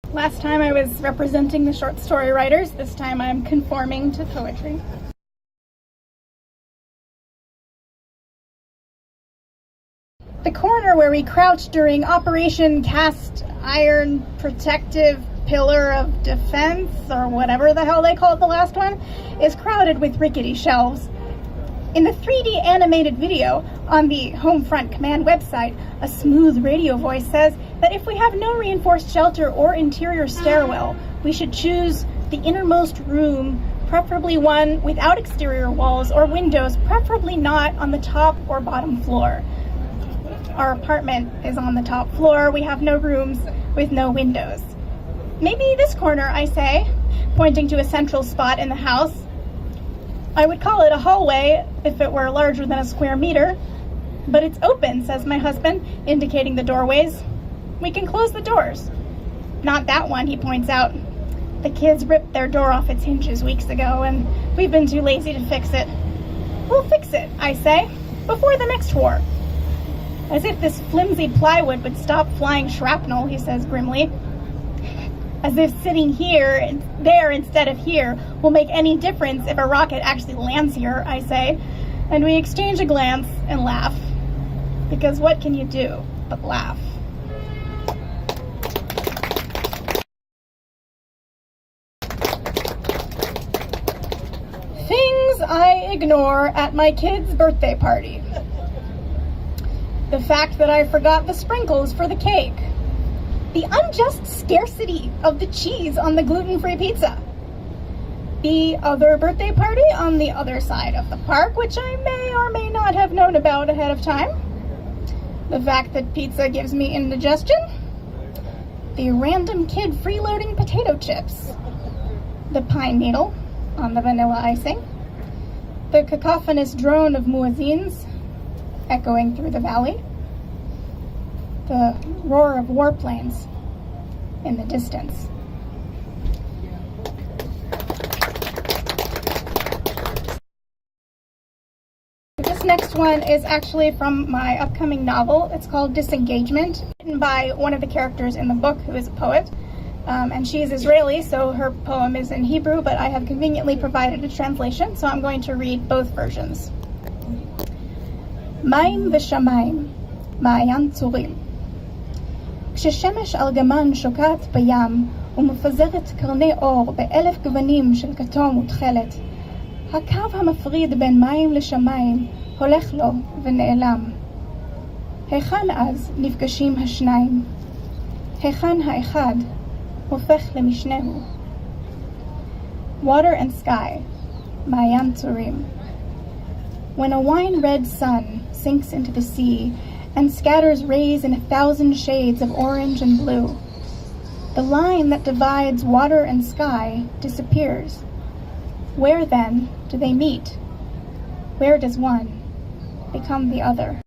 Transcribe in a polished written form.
Last time I was representing the short story writers. This time I'm conforming to poetry. The corner where we crouched during Operation Cast Iron Protective Pillar of Defense, or whatever the hell they called the last one, is crowded with rickety shelves. In the 3D animated video on the Homefront Command website, a smooth radio voice says that if we have no reinforced shelter or interior stairwell, we should choose the innermost room, preferably one without exterior walls or windows, preferably not on the top or bottom floor. Our apartment is on the top floor. We have no rooms with no windows. Maybe this corner, I say, pointing to a central spot in the house. I would call it a hallway if it were larger than a square meter, but it's open, says my husband, indicating the doorways. We can close the doors. Not that one, he points out. The kids ripped their door off its hinges weeks ago, and we've been too lazy to fix it. We'll fix it, I say, before the next war. As if this flimsy plywood would stop flying shrapnel, he says grimly. As if sitting here, there instead of here, will make any difference if a rocket actually lands here, I say. And we exchange a glance and laugh. Because what can you do but laugh? Things I ignore at my kid's birthday party. The fact that I forgot the sprinkles for the cake. The unjust scarcity of the cheese on the gluten-free pizza. The other birthday party on the other side of the park, which I may or may not have known about ahead of time. The fact that pizza gives me indigestion. The random kid freeloading potato chips. The pine needle on the vanilla icing. The cacophonous drone of muezzins echoing through the valley. The roar of warplanes in the distance. This next one is actually from my upcoming novel. It's called Disengagement, written by one of the characters in the book who is a poet. And she is Israeli, so her poem is in Hebrew, but I have conveniently provided a translation, so I'm going to read both versions. מים ושמיים, מעיין צורים. כששמש ארגמן שוקעת בים ומפזרת קרני אור באלף גוונים של כתום ותכלת, הקו המפריד בין מים לשמיים הולך לו ונעלם. היכן אז נפגשים השניים? היכן האחד הופך למשנהו? Water and Sky, מעיין צורים. When a wine-red sun sinks into the sea and scatters rays in 1,000 shades of orange and blue, the line that divides water and sky disappears. Where then do they meet? Where does one become the other?